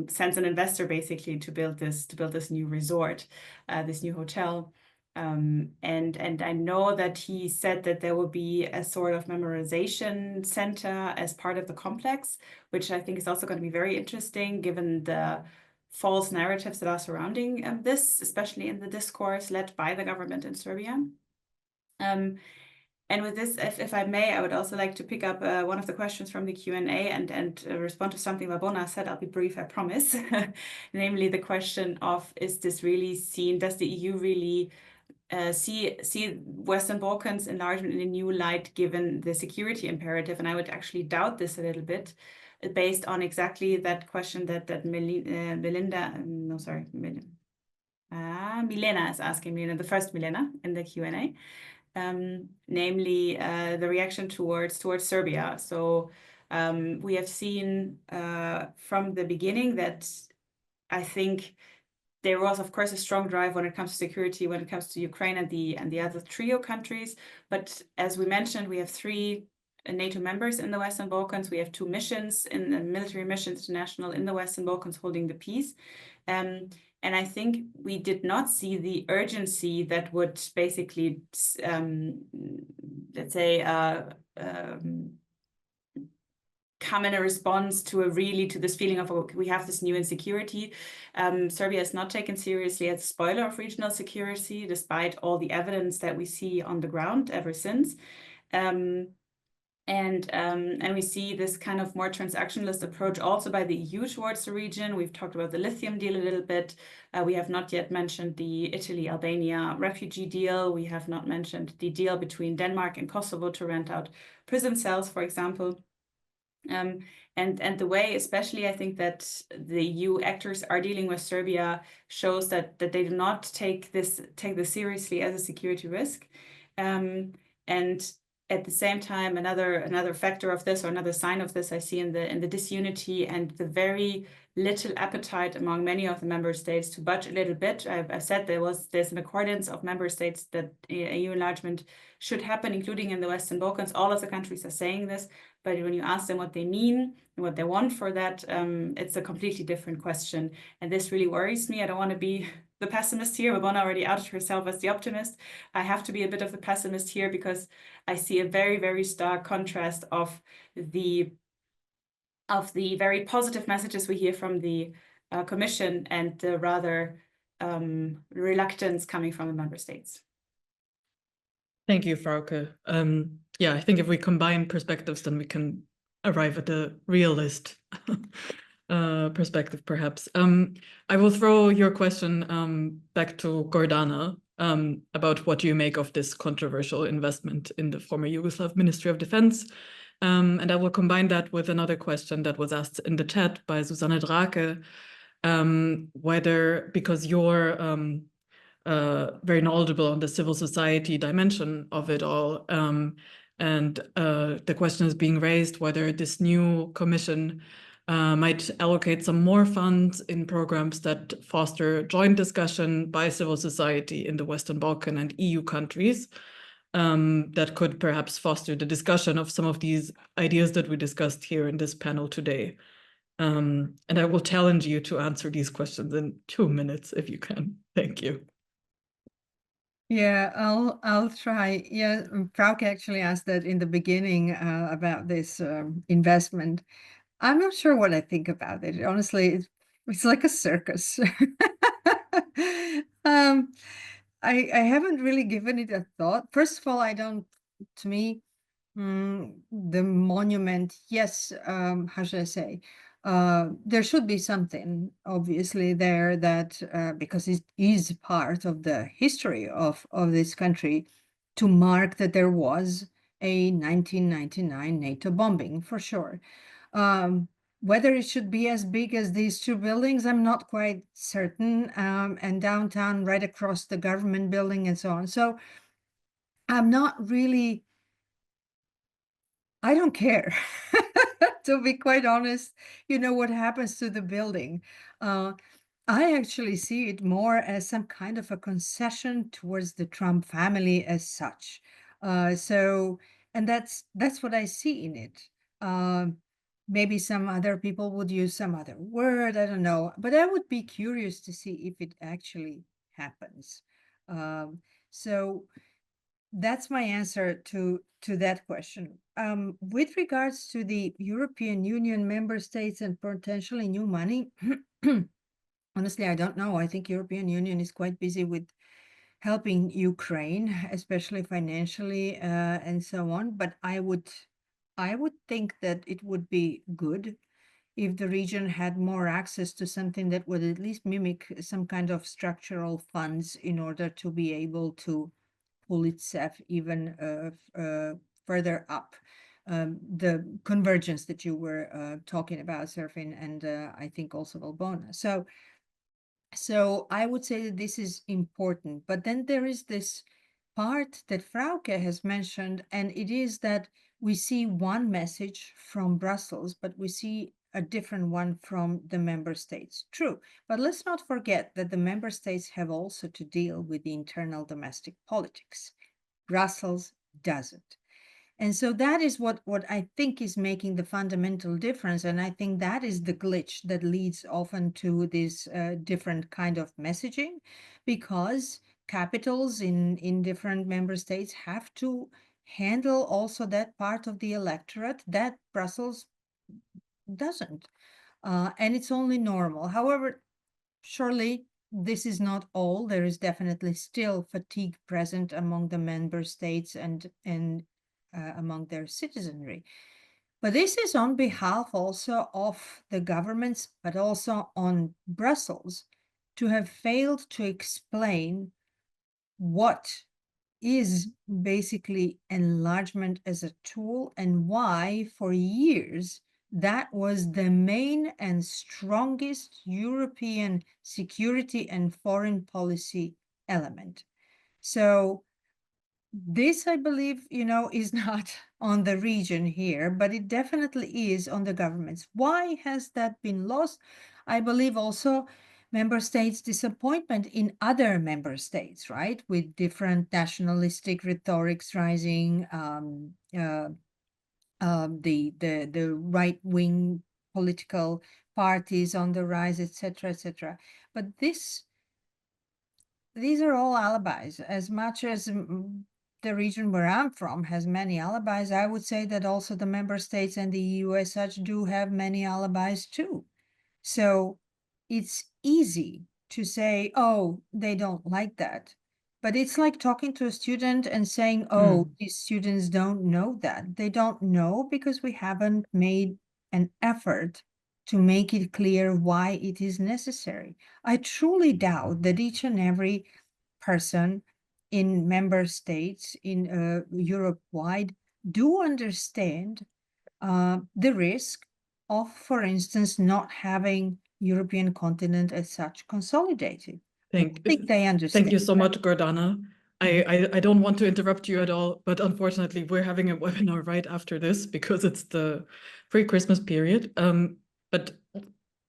sends an investor basically to build this new resort, this new hotel. And I know that he said that there will be a sort of memorization center as part of the complex, which I think is also going to be very interesting given the false narratives that are surrounding this, especially in the discourse led by the government in Serbia. And with this, if I may, I would also like to pick up one of the questions from the Q&A and respond to something Valbona said. I'll be brief, I promise. Namely, the question of, is this really seen, does the EU really see Western Balkans enlargement in a new light given the security imperative? And I would actually doubt this a little bit, based on exactly that question that Milena is asking, the first Milena in the Q&A. Namely the reaction towards Serbia. So we have seen from the beginning that I think there was, of course, a strong drive when it comes to security, when it comes to Ukraine and the other trio countries. But as we mentioned, we have 3 NATO members in the Western Balkans. We have 2 missions, in the military missions international in the Western Balkans, holding the peace. And I think we did not see the urgency that would basically, let's say, come in a response to this feeling of, okay, we have this new insecurity. Serbia is not taken seriously as a spoiler of regional security, despite all the evidence that we see on the ground ever since. And we see this kind of more transactionalist approach also by the EU towards the region. We've talked about the lithium deal a little bit. We have not yet mentioned the Italy-Albania refugee deal. We have not mentioned the deal between Denmark and Kosovo to rent out prison cells, for example. And the way, especially, I think that the EU actors are dealing with Serbia shows that they do not take this seriously as a security risk. And at the same time, another factor of this, or another sign of this, I see in the disunity and the very little appetite among many of the member states to budge a little bit. I've said there's an accordance of member states that EU enlargement should happen, including in the Western Balkans. All of the countries are saying this, but when you ask them what they mean and what they want for that, it's a completely different question. And this really worries me. I don't want to be the pessimist here. Ivona already outed herself as the optimist. I have to be a bit of the pessimist here because I see a very, very stark contrast of the very positive messages we hear from the Commission and the rather reluctance coming from the member states. Thank you, Frauke. Yeah, I think if we combine perspectives, then we can arrive at a realist perspective, perhaps. I will throw your question back to Gordana about what you make of this controversial investment in the former Yugoslav Ministry of Defense. And I will combine that with another question that was asked in the chat by Susanne Drake, whether, because you're very knowledgeable on the civil society dimension of it all, and the question is being raised whether this new commission might allocate some more funds in programs that foster joint discussion by civil society in the Western Balkan and EU countries, that could perhaps foster the discussion of some of these ideas that we discussed here in this panel today. And I will challenge you to answer these questions in 2 minutes if you can. Thank you. Yeah, I'll try. Yeah, Frauke actually asked that in the beginning about this investment. I'm not sure what I think about it. Honestly, it's like a circus. I haven't really given it a thought. First of all, to me, the monument, yes, how should I say? There should be something obviously there that because it is part of the history of this country to mark that there was a 1999 NATO bombing, for sure. Whether it should be as big as these two buildings, I'm not quite certain, and downtown right across the government building and so on. So I'm not really, I don't care. To be quite honest, what happens to the building. I actually see it more as some kind of a concession towards the Trump family as such. And that's what I see in it. Maybe some other people would use some other word, I don't know, but I would be curious to see if it actually happens. So that's my answer to that question. With regards to the European Union member states and potentially new money, honestly, I don't know. I think European Union is quite busy with helping Ukraine, especially financially and so on. But I would think that it would be good if the region had more access to something that would at least mimic some kind of structural funds in order to be able to pull itself even further up. The convergence that you were talking about, Serafin, and I think also Valbona. So I would say that this is important. But then there is this part that Frauke has mentioned, and it is that we see one message from Brussels, but we see a different one from the member states. True, but let's not forget that the member states have also to deal with the internal domestic politics. Brussels doesn't. And so that is what I think is making the fundamental difference. And I think that is the glitch that leads often to this different kind of messaging, because capitals in different member states have to handle also that part of the electorate that Brussels doesn't. And it's only normal. However, surely this is not all. There is definitely still fatigue present among the member states and among their citizenry. But this is on behalf also of the governments, but also on Brussels, to have failed to explain what is basically enlargement as a tool and why for years that was the main and strongest European security and foreign policy element. So this, I believe, is not on the region here, but it definitely is on the governments. Why has that been lost? I believe also member states' disappointment in other member states, right? With different nationalistic rhetorics rising, the right-wing political parties on the rise, etc., etc. But these are all alibis. As much as the region where I'm from has many alibis, I would say that also the member states and the EU as such do have many alibis too. So it's easy to say, oh, they don't like that. But it's like talking to a student and saying, oh, these students don't know that. They don't know because we haven't made an effort to make it clear why it is necessary. I truly doubt that each and every person in member states in Europe-wide do understand the risk of, for instance, not having European continent as such consolidated. I think they understand. Thank you so much, Gordana. I don't want to interrupt you at all, but unfortunately, we're having a webinar right after this because it's the pre-Christmas period. But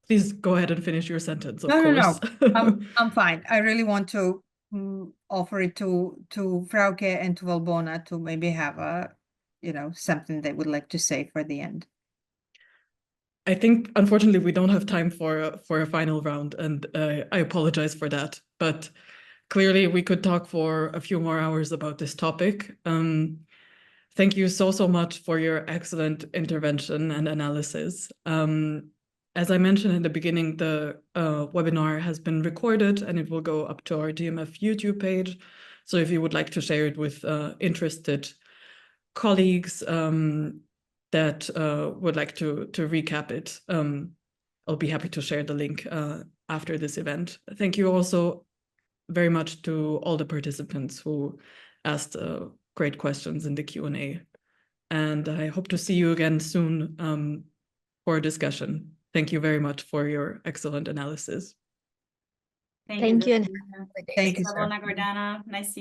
please go ahead and finish your sentence, of course. No. I'm fine. I really want to offer it to Frauke and to Valbona to maybe have a, something they would like to say for the end. I think, unfortunately, we don't have time for a final round, and I apologize for that. But clearly, we could talk for a few more hours about this topic. Thank you so much for your excellent intervention and analysis. As I mentioned in the beginning, the webinar has been recorded and it will go up to our GMF YouTube page. So if you would like to share it with interested colleagues that would like to recap it, I'll be happy to share the link after this event. Thank you also very much to all the participants who asked great questions in the Q&A. And I hope to see you again soon for a discussion. Thank you very much for your excellent analysis. Thank you. Thank you, Gordana. Nice